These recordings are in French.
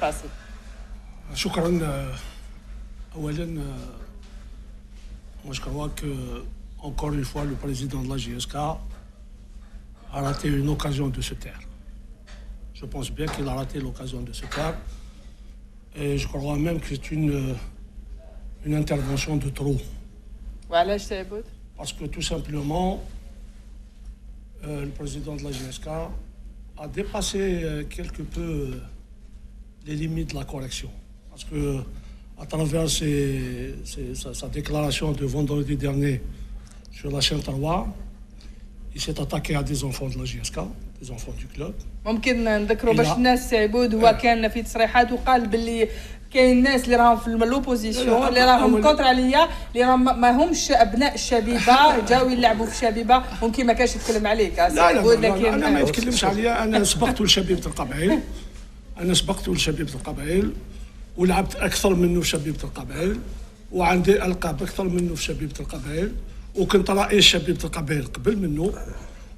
passé. شكرا. اولا moi je crois que encore une fois le président de la JSK a raté une occasion de se taire. Je pense bien qu'il a raté l'occasion de se taire et je crois même que c'est une intervention de trop. وعلاش سعبود؟ Parce que tout simplement le président de la JSK a dépassé quelque peu les limites de la correction. Parce que à travers sa déclaration de vendredi dernier sur la chaîne 3, il s'est attaqué à des enfants de la JSK, des enfants du club. ممكن نذكروا باش الناس سعبود هو كان في تصريحات وقال باللي كاين ناس اللي راهم في لوبوزيسيون اللي راهم كونتر عليا اللي راهم ما همش ابناء الشبيبه جاوا يلعبوا في الشبيبه ممكن ما كانش يتكلم عليك لا انا ما نتكلمش عليا. انا سبقت لشبيبه القبائل ولعبت اكثر منه في شبيبه القبائل وعندي القاب اكثر منه في شبيبه القبائل وكنت رئيس شبيبه القبائل قبل منه.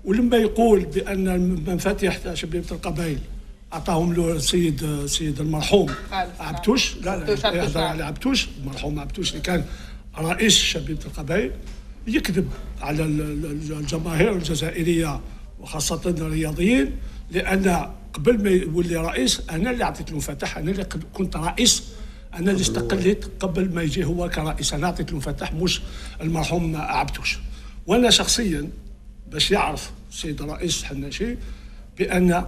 ولما يقول بان المفاتيح تاع شبيبه القبائل عطاهم له السيد المرحوم عبتوش، لا عبتوش المرحوم عبتوش اللي كان رئيس شبيبه القبائل، يكذب على الجماهير الجزائريه وخاصه الرياضيين، لان قبل ما يولي رئيس انا اللي عطيت له مفاتيح، انا اللي كنت رئيس، انا اللي استقليت قبل ما يجي هو كرئيس، انا عطيت له مفاتيح مش المرحوم عبتوش. وانا شخصيا باش يعرف السيد الرئيس حناشي بان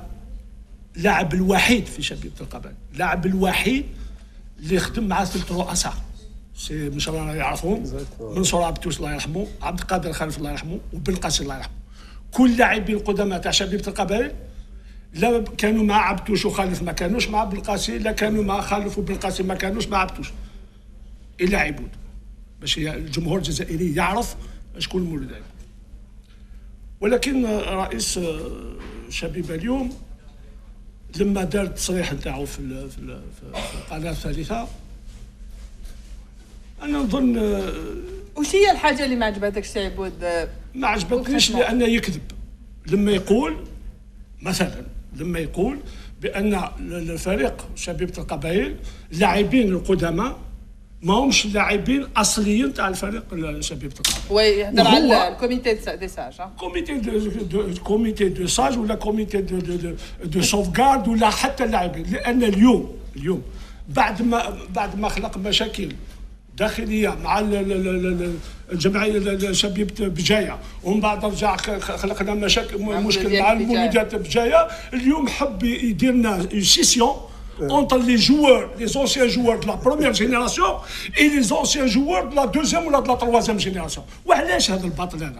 اللاعب الوحيد في شبيبه القبائل، اللاعب الوحيد اللي خدم مع ثلاث رؤساء سي مش رانا يعرفون، منصور عبتوش الله يرحمه، عبد القادر خلف الله يرحمه، وبن قاسم الله يرحمه. كل لاعبين القدماء تاع شبيبه القبائل لا كانوا مع عبتوش وخالف ما كانوش مع بن قاسم، لا كانوا مع خالف وبن قاسم ما كانوش مع عبتوش. الا عبود باش الجمهور الجزائري يعرف شكون مولود عبود. ولكن رئيس شبيبه اليوم لما دار التصريح نتاعو في القناه الثالثه، انا نظن وش هي الحاجه اللي ما عجبتكش سي عبود؟ ما عجبتنيش لانه يكذب لما يقول مثلا بان الفريق شبيبه القبائل لاعبين القدماء ما همش لاعبين اصليين تاع الفريق شبيبه القبائل. ويهضر على الكوميتي دي ساج، كوميتي دو ساج ولا كوميتي دو سوفغارد ولا حتى اللاعبين، لان اليوم بعد ما خلق مشاكل داخليه مع الجمعيه شبيبه بجايه، ومن بعد رجع خلقنا مشكل مع المولودات بجايه. اليوم حب يدير لنا سيسيون entre les joueurs, les anciens joueurs de la première génération et les anciens joueurs de la deuxième ou de la troisième génération. وعلاش هذا الباطل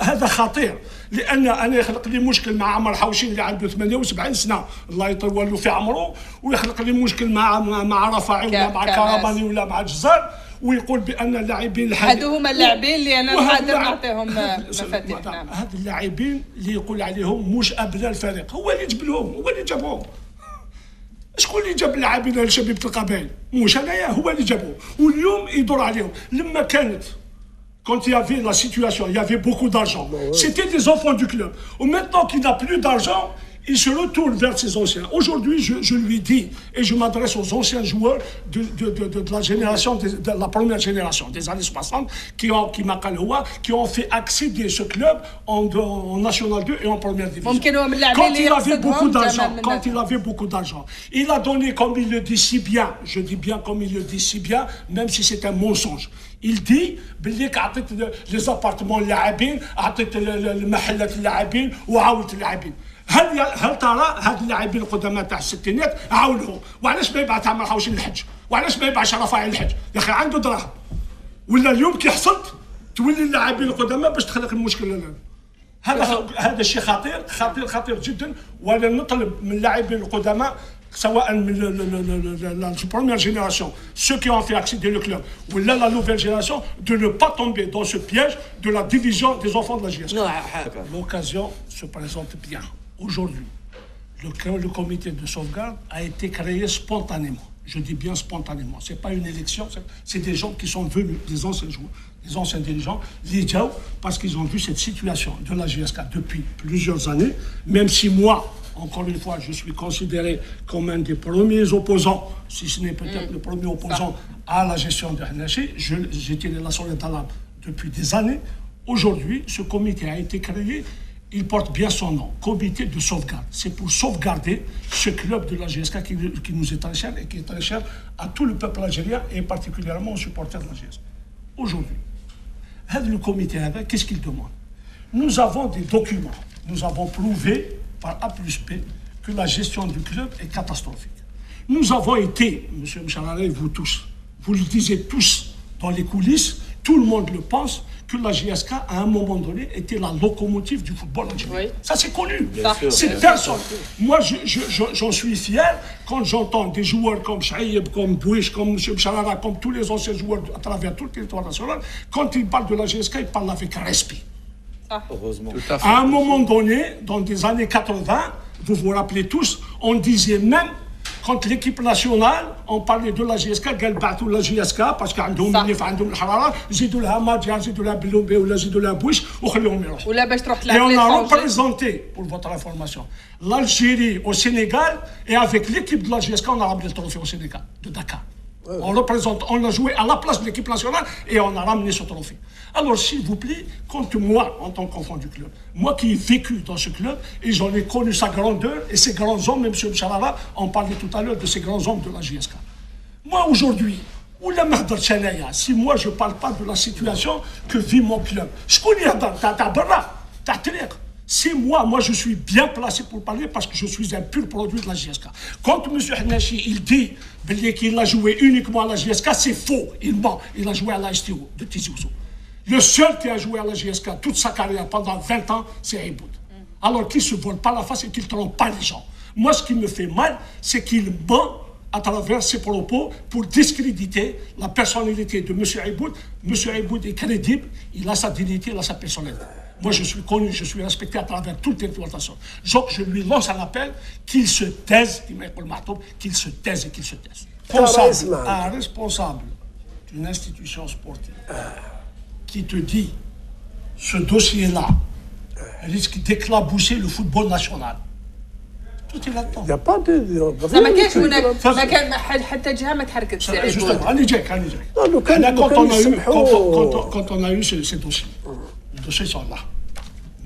هذا خطير، لان انا يخلق لي مشكل مع عمر حوشين اللي عنده 78 سنه الله يطول له في عمره، ويخلق لي مشكل مع رفاعي ولا مع كرباني ولا مع جزار، ويقول بان اللاعبين هادو هما اللاعبين اللي انا نقدر نعطيهم مفاتيح. هاد اللاعبين اللي يقول عليهم مش ابناء الفريق، هو اللي جاب لهم، هو اللي جابهم. شكون اللي جاب اللاعبين لشبيبه القبائل؟ مش انايا، هو اللي جابهم، واليوم يدور عليهم. لما كانت quand il y avait la situation, il y avait beaucoup d'argent. C'était des enfants du club. Et maintenant qu'il n'a plus d'argent, il se retourne vers ses anciens. Aujourd'hui, je lui dis, et je m'adresse aux anciens joueurs de la génération, de la première génération, des années 60, qui ont fait accéder ce club en National 2 et en première division. Quand il avait beaucoup d'argent, il a donné, comme il le dit si bien, je dis bien comme il le dit si bien, même si c'est un mensonge. Il dit باللي عطيت les appartements للاعبين، عطيت المحلات للاعبين وعاونت اللاعبين. هل ترى هاد اللاعبين القدماء تاع الستينات عاونهم؟ وعلاش ما يبعث عمر حوشي للحج؟ وعلاش ما يبعث رفاعي للحج؟ يا اخي عنده دراهم. ولا اليوم كي حصلت تولي اللاعبين القدماء باش تخلق المشكل لنا. هذا الشيء خطير جدا. وانا نطلب من اللاعبين القدماء سواء من la première génération, ceux qui ont fait accéder le club, ou là la nouvelle génération, de ne pas tomber dans ce piège de la division des enfants de la JSK. L'occasion se présente bien. Aujourd'hui, le comité de sauvegarde a été créé spontanément. Je dis bien spontanément. Ce n'est pas une élection, c'est des gens qui sont venus, des anciens joueurs, des anciens dirigeants, les Djao, parce qu'ils ont vu cette situation de la JSK depuis plusieurs années, même si moi, encore une fois, je suis considéré comme un des premiers opposants, si ce n'est peut-être le premier opposant à la gestion de Hanachi. J'ai tiré la sonnette d'alarme depuis des années. Aujourd'hui, ce comité a été créé, il porte bien son nom, comité de sauvegarde. C'est pour sauvegarder ce club de la GSK qui nous est très cher et qui est très cher à tout le peuple algérien et particulièrement aux supporters de la GSK. Aujourd'hui, le comité, qu'est-ce qu'il demande? Nous avons des documents, nous avons prouvé par A plus B que la gestion du club est catastrophique. Nous avons été, M. Mchalala, vous tous, vous le disiez tous dans les coulisses, tout le monde le pense, que la GSK, à un moment donné, était la locomotive du football algérien. Oui. Ça, c'est connu. C'est personne. Moi, j'en suis fier quand j'entends des joueurs comme Chaïb, comme Bouich, comme M. Mchalala, comme tous les anciens joueurs à travers tout le territoire national, quand ils parlent de la GSK, ils parlent avec respect. Heureusement. À un moment donné, dans les années 80, vous vous rappelez tous, on disait même, quand l'équipe nationale, on parlait de la GSK, قال la GSK parce qu'عندهم النف عندهم الحراره زيدوا لها ماجا زيدوا لها بلومبي ولا زيدوا لها بويش وخليهم يروحوا. ولا باش تروح Et on a représenté, pour votre information, l'Algérie au Sénégal et avec l'équipe de la GSK, on a ramené le trophée au Sénégal, de Dakar. On a joué à la place de l'équipe nationale et on a ramené ce trophée. Alors, s'il vous plaît, quand moi, en tant qu'enfant du club, moi qui ai vécu dans ce club, et j'en ai connu sa grandeur et ses grands hommes, même M. Mchalala, on parlait tout à l'heure de ces grands hommes de la GSK. Moi, aujourd'hui, si moi je ne parle pas de la situation que vit mon club, c'est moi je suis bien placé pour parler parce que je suis un pur produit de la GSK. Quand M. Hanachi, il dit qu'il a joué uniquement à la GSK, c'est faux, il ment. Il a joué à la STO de Tizi Ouzou. Le seul qui a joué à la GSK toute sa carrière pendant 20 ans, c'est Aiboud. Alors qu'il ne se vole pas la face et qu'il ne trompe pas les gens. Moi, ce qui me fait mal, c'est qu'il ment à travers ses propos pour discréditer la personnalité de M. Aiboud. M. Aiboud est crédible, il a sa dignité, il a sa personnalité. Moi, je suis connu, je suis respecté à travers tout le territoire national. Donc, je lui lance un appel qu'il se taise, qu'il se taise et qu'il se taise. Un responsable d'une institution sportive qui te dit ce dossier-là risque d'éclabousser le football national. Tout est là-dedans. Il n'y a pas de... ما كانش هناك ما كان حتى جهه ما تحركت سي عيبود. Quand on a eu ces dossiers, les dossiers sont là.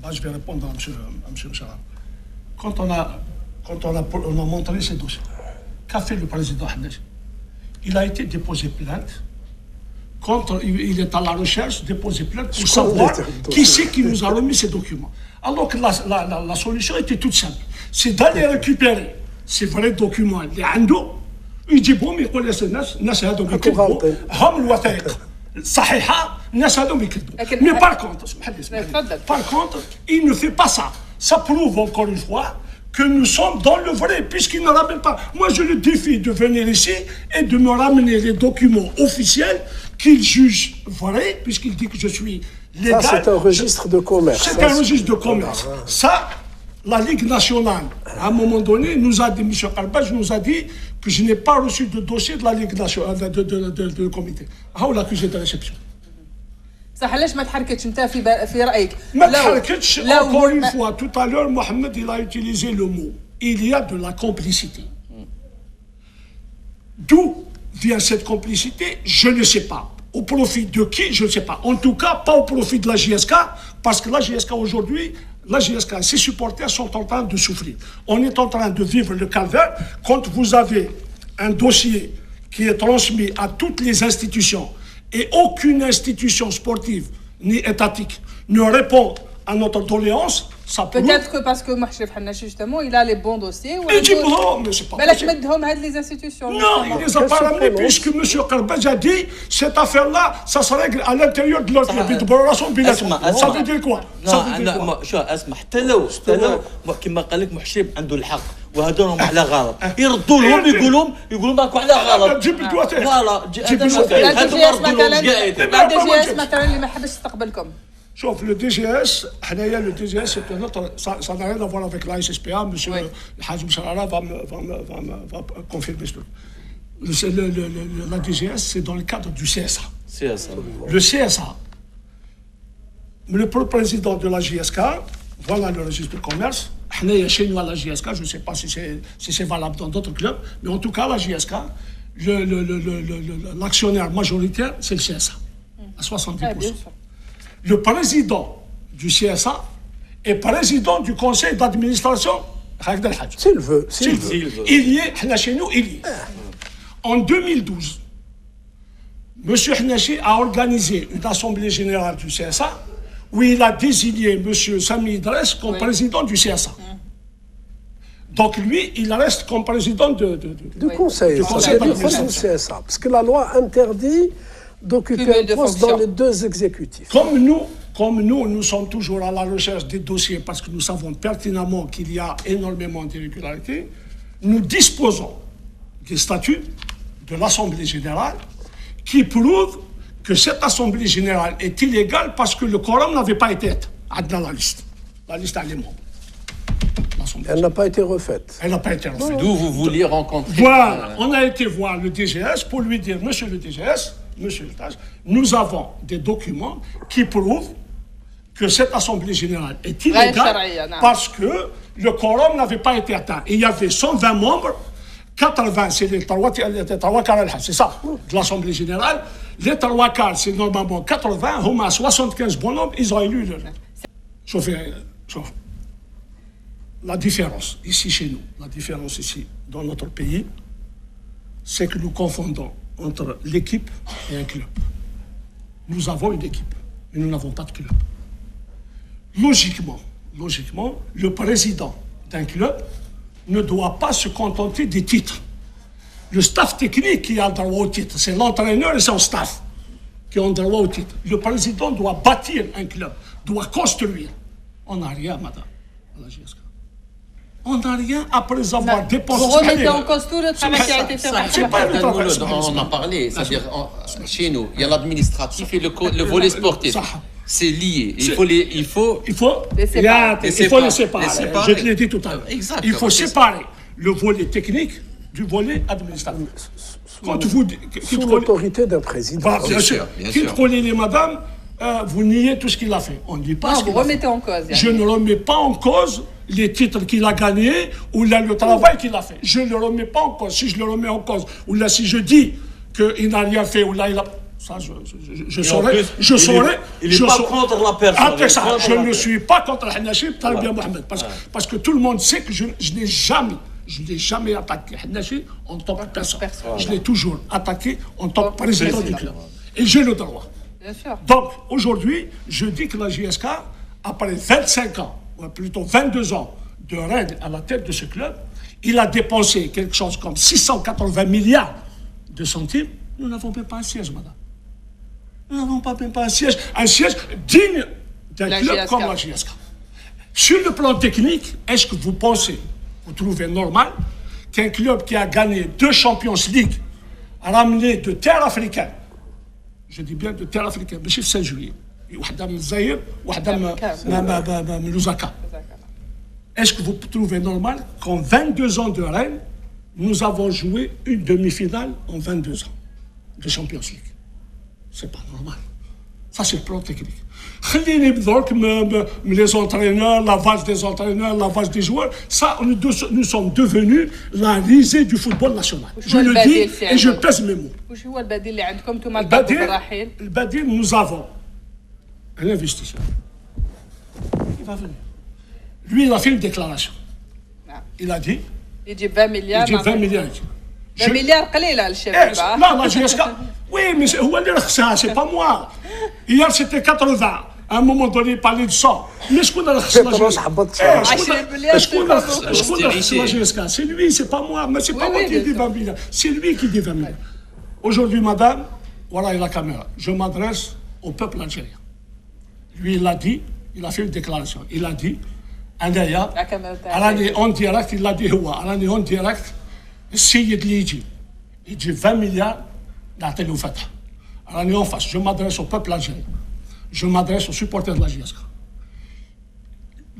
Là, je vais répondre à M. Mchalala. Quand on a montré ces dossiers, qu'a fait le président Hanachi? Il a été déposé plainte. Quand il est à la recherche, déposer plainte pour savoir qui c'est qui nous a remis ces documents. Alors que la solution était toute simple. C'est d'aller récupérer ces vrais documents. Les عنده يجيبهم يقول الناس هذو يكذبوا هم الوثائق صحيحة الناس هذو يكذبوا. Mais par contre, il ne fait pas ça. Ça prouve encore une fois que nous sommes dans le vrai, puisqu'il ne ramène pas. Moi, je le défie de venir ici et de me ramener les documents officiels qu'il juge vrais, puisqu'il dit que je suis légal. Ça, c'est un registre de commerce. C'est un registre de commerce. Ça, la Ligue nationale, à un moment donné, nous a dit, M. Karbaj nous a dit que je n'ai pas reçu de dossier de la Ligue nationale, de comité. Ah, on l'accusé de réception. صح علاش ما تحركتش انت في رايك؟ ما تحركتش. Encore une fois, tout à l'heure, Mohamed, il a utilisé le mot. Il y a de la complicité. D'où vient cette complicité? Je ne sais pas. Au profit de qui? Je ne sais pas. En tout cas, pas au profit de la GSK, parce que la GSK aujourd'hui, la GSK et ses supporters sont en train de souffrir. On est en train de vivre le calvaire quand vous avez un dossier qui est transmis à toutes les institutions et aucune institution sportive ni étatique ne répond à notre doléance. Peut-être que parce que Mahchef Hanachi, justement, il a les bons dossiers. Mais c'est pas possible. Les institutions. Non, il ne les a pas ramenés puisque M. Karbaj a dit cette affaire-là, ça se règle à l'intérieur de leur relation bilatérale. Ça veut dire quoi? شو اسمع حتى لو كما قال لك محشيب عنده الحق وهذول على غلط يردوا لهم يقولوا ماكو على غلط. جيب الدواتير. فوالا جيب الدواتير مثلا اللي ما حبش يستقبلكم. Sauf le DGS, le DGS, c'est un autre, ça n'a rien à voir avec la SSPA, M. Hajj Mchalala va confirmer ce truc. La DGS, c'est dans le cadre du CSA. Le CSA, le président de la GSK, voilà le registre de commerce, Chez nous à la JSK, je ne sais pas si c'est valable dans d'autres clubs, mais en tout cas, la JSK, l'actionnaire majoritaire, c'est le CSA, à 70%. Le président du CSA est président du conseil d'administration. S'il veut. Il y est, chez nous, il y est. En 2012, M. Hnachi a organisé une assemblée générale du CSA où il a désigné M. Sami Idriss comme président du CSA. Donc lui, il reste comme président du conseil d'administration du CSA. Parce que la loi interdit d'occuper un poste dans les deux exécutifs. Comme nous sommes toujours à la recherche des dossiers parce que nous savons pertinemment qu'il y a énormément d'irrégularités, nous disposons des statuts de l'Assemblée générale qui prouvent que cette Assemblée générale est illégale parce que le quorum n'avait pas été atteint dans la liste. La liste a les membres. Elle n'a pas été refaite. Elle n'a pas été refaite. D'où vous vouliez rencontrer. Voilà, on a été voir le DGS pour lui dire, monsieur le DGS, monsieur le DGS, nous avons des documents qui prouvent que cette Assemblée générale est illégale parce que le quorum n'avait pas été atteint. Il y avait 120 membres, 80, c'est les trois quarts, c'est ça, de l'Assemblée générale. Les trois quarts, c'est normalement 80, on a 75 bonhommes, ils ont élu le. Sauf la différence ici chez nous, la différence ici dans notre pays, c'est que nous confondons entre l'équipe et un club. Nous avons une équipe, mais nous n'avons pas de club. Logiquement, le président d'un club ne doit pas se contenter des titres. Le staff technique qui a le droit au titre, c'est l'entraîneur et son staff qui ont le droit au titre. Le président doit bâtir un club, doit construire. On n'a rien, madame, à la GSK. On n'a rien après avoir dépensé. Vous remettez en cause tout le travail qui a été fait. C'est pas le travail. On en a parlé, c'est-à-dire chez nous, il y a l'administratif et le volet sportif. C'est lié. Il faut les séparer. Je te l'ai dit tout à l'heure. Il faut séparer le volet technique du volet administratif. Sous l'autorité d'un président. Bien sûr. Quitte les madame, vous niez tout ce qu'il a fait. On ne dit pas ce qu'il a fait. Vous remettez en cause. Je ne remets pas en cause les titres qu'il a gagnés ou là, le travail qu'il a fait. Je ne le remets pas en cause. Si je le remets en cause, ou là, si je dis qu'il n'a rien fait, ou là, il a... Ça, je saurais. Il n'est pas contre la personne. Après ça, je ne suis pas contre Hnachi, Talibia Mohamed. Parce que tout le monde sait que je n'ai jamais attaqué Hnachi en tant que personne. Je l'ai toujours attaqué en tant que président du club. Et j'ai le droit. Bien sûr. Donc, aujourd'hui, je dis que la JSK, après 25 ans, ou plutôt 22 ans de règne à la tête de ce club, il a dépensé quelque chose comme 680 milliards de centimes. Nous n'avons même pas un siège, madame. Nous n'avons même pas un siège digne d'un club comme la JSK. Sur le plan technique, est-ce que vous pensez, vous trouvez normal qu'un club qui a gagné 2 Champions League, ramené de terre africaine, je dis bien de terre africaine, le chiffre 16 juillet, وحده من الجزائر وحده من لوزاكا. Est-ce que vous trouvez normal qu'en 22 ans de règne, nous avons joué une demi-finale en 22 ans de Champions League? C'est pas normal. Ça, c'est le plan technique. خليني بدرك les entraîneurs, la vache des entraîneurs, la vache des joueurs, ça, nous sommes devenus la risée du football national. Je le dis et je pèse mes mots. وش هو البديل اللي عندكم انتم البديل, nous avons un investisseur. Il va venir. Lui, il a fait une déclaration. Il a dit... يجيب 20 مليار. 20 milliards. 20 مليار قليلة للشباب. Non, la JSK. Oui, mais c'est pas moi. Hier, c'était 80. À un moment donné, il parlait de 100. Mais je connais la JSK. C'est lui, c'est pas moi. Mais c'est pas moi qui dis 20 milliards. C'est lui qui dit 20 milliards. Aujourd'hui, madame, voilà la caméra. Je m'adresse au peuple algérien. Lui, il a dit, il a fait une déclaration. Il a dit, Andaya, en direct, il a dit, en direct, السيد اللي يجي 20 مليار نعطي له فتح. راني en face. Je m'adresse au peuple algérien. Je m'adresse aux supporters de la JSK.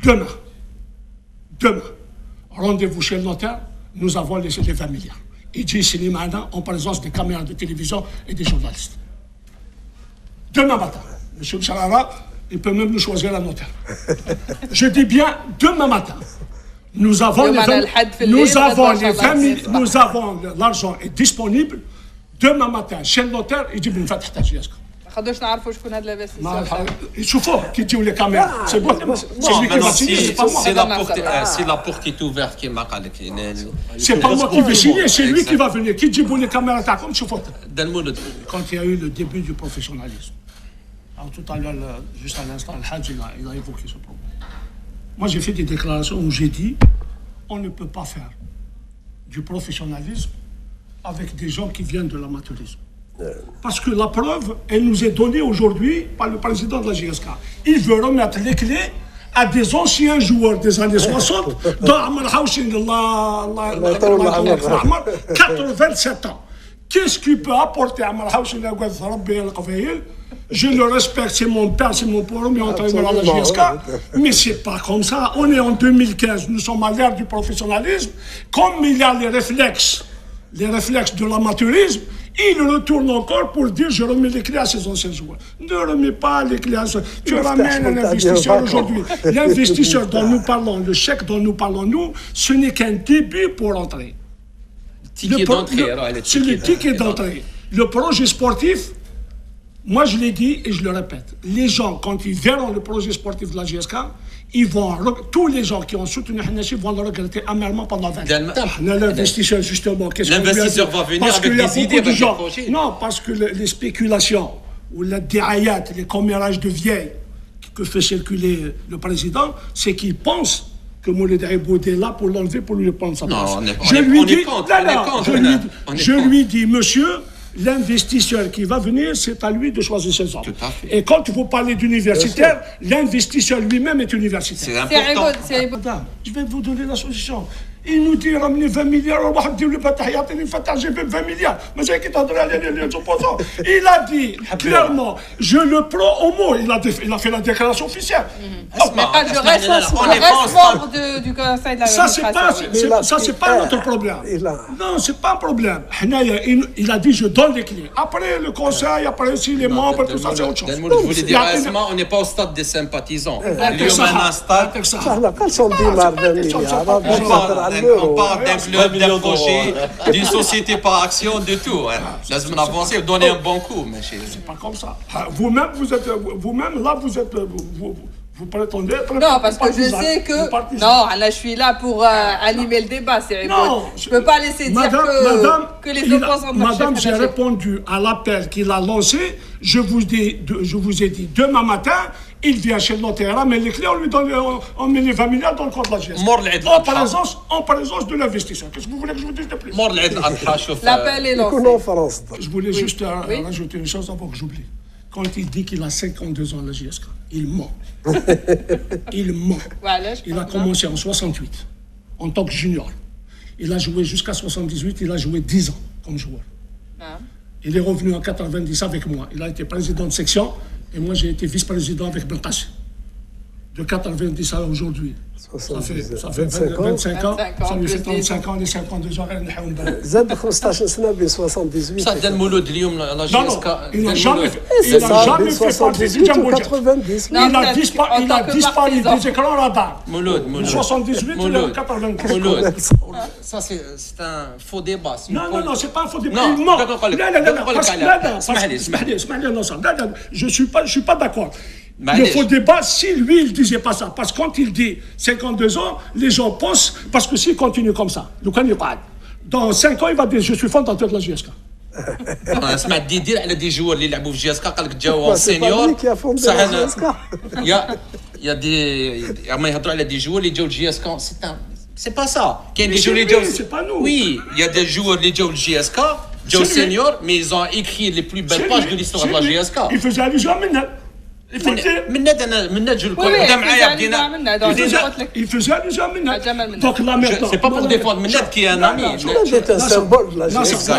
Demain, rendez-vous chez le notaire, nous avons laissé les 20 milliards. يجي يسلي معنا en présence des caméras de télévision et des journalistes. Demain matin, M. Charara, il peut même nous choisir la notaire. Je dis bien demain matin. Nous avons اليوم أنا الحد في الليل، غدوة إن شاء الله الصباح. nous avons l'argent est disponible. Demain matin, chez le notaire, يجيب لنا فتح تاع جياسكا. ما خدوش نعرفوا شكون هاد الانفستيسور. شوفوه كي تجيو لي كاميرا سي بون. Non, maintenant, si la porte est ouverte, qui m'a dit. C'est pas moi qui vais signer, c'est lui qui va venir. Qui dit les caméras تاعكم شوفوا. Donne-moi Quand il y a eu le début du professionnalisme. Alors tout à l'heure, juste à l'instant, le Hadj il a évoqué ce problème. Moi j'ai fait des déclarations où j'ai dit on ne peut pas faire du professionnalisme avec des gens qui viennent de l'amateurisme. Parce que la preuve, elle nous est donnée aujourd'hui par le président de la JSK. Il veut remettre les clés à des anciens joueurs des années 60 dans Amar Haouchin, 87 ans. Qu'est-ce qu'il peut apporter Amar Haouchin? Je le respecte, c'est mon père, c'est mon premier entraîneur à la JSK, mais c'est pas comme ça. On est en 2015, nous sommes à l'ère du professionnalisme. Comme il y a les réflexes de l'amateurisme, il retourne encore pour dire je remets les clés à ces anciens joueurs. Ne remets pas les clés à ceux. Tu ramènes un investisseur aujourd'hui. L'investisseur dont nous parlons, le chèque dont nous parlons, nous, ce n'est qu'un début pour entrer. C'est le ticket d'entrée. Le projet sportif, moi je l'ai dit et je le répète, les gens, quand ils verront le projet sportif de la JSK, tous les gens qui ont soutenu Hannachi vont le regretter amèrement pendant 20 ans. L'investisseur, justement, qu'est-ce qu'on lui a dit? L'investisseur va venir avec des idées, avec des projets. Non, parce que les spéculations ou la déraillate, les commérages de vieilles que fait circuler le président, c'est qu'il pense que Mouled Aïboud est là pour l'enlever, pour lui prendre sa place. Je lui dis, monsieur, l'investisseur qui va venir, c'est à lui de choisir ses hommes. Tout à fait. Et quand vous parlez d'universitaire, l'investisseur lui-même est universitaire. C'est important. Madame, je vais vous donner la solution. Il nous dit ramenez 20 milliards, j'ai fait 20 milliards. Mais c'est qui t'a donné les opposants. Il a dit clairement, je le prends au mot. Il a fait la déclaration officielle. Mais pas je reste membre du conseil de l'administration. Ça, c'est pas notre problème. Non, c'est pas un problème. Il a dit je donne les clés. Après le conseil, après aussi les membres, tout ça, c'est autre chose. Je voulais dire, on n'est pas au stade des sympathisants. Il y a un stade. On parle d'un club, d'un projet, d'une société par action, de tout. Là, je avancer, donner un bon coup. C'est pas comme ça. Vous-même, là, vous prétendez être... Non, parce que je sais que... Non, là, je suis là pour animer le débat, c'est non, je ne peux pas laisser dire que les opposants... Madame, j'ai répondu à l'appel qu'il a lancé. Je vous ai dit, demain matin, il vient chez le notaire, mais les clés, on met les 20 milliards dans le compte de la GSK. En présence de l'investisseur. Qu'est-ce que vous voulez que je vous dise de plus? L'appel est lancé. Je voulais juste rajouter une chose avant que j'oublie. Quand il dit qu'il a 52 ans à la JSK, il ment. Il ment. Il a commencé en 68, en tant que junior. Il a joué jusqu'à 78, il a joué 10 ans comme joueur. Il est revenu en 90 avec moi. Il a été président de section et moi j'ai été vice-président avec Belkacem. De 90 à aujourd'hui. Ça fait 25 ans. Ça lui fait 35 ans, les 52 ans. زاد 15 سنه بين 78 Ça donne Mouloud Lyoum la GSK. Il n'a jamais fait partie du Djambodja. Il a disparu des écrans radars. Mouloud. 78 et 95. Ça, c'est un faux débat. Non, c'est pas un faux débat. Il ment. Je suis pas d'accord. Le faux débat, si lui, il disait pas ça. Parce que quand il dit 52 ans, les gens pensent, parce que s'il continue comme ça, dans 5 ans, il va dire, je suis fondateur de la JSK. سمعت ديدير على دي جوار اللي لعبوا في جي اس كا قال لك جاو سينيور بصح يا دي ما يهضروا على دي جوار اللي جاو جي اس كا سي با سا كاين دي جوار اللي جاو وي يا دي جوار اللي جاو جي اس كا جاو سينيور مي ils ont écrit les plus belles pages de l'histoire de la JSK. Il faisait allusion maintenant. من نجل الكل بدا معايا بدينا il faisait allusion maintenant. Donc là maintenant c'est pas pour défendre من qui est un ami. C'est un symbole de la JSK.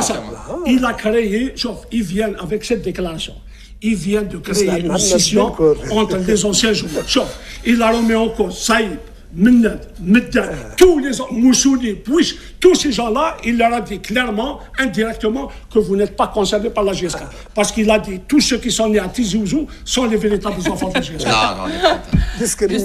Il a créé, ils viennent avec cette déclaration. Ils viennent de créer une scission entre les anciens joueurs. Il a remis en cause Saïd, Mennad, Medda, tous les Moussouli, Pouish, tous ces gens-là, il leur a dit clairement, indirectement, que vous n'êtes pas concernés par la GSK. Parce qu'il a dit, tous ceux qui sont nés à Tizi Ouzou sont les véritables enfants de la GSK. Non.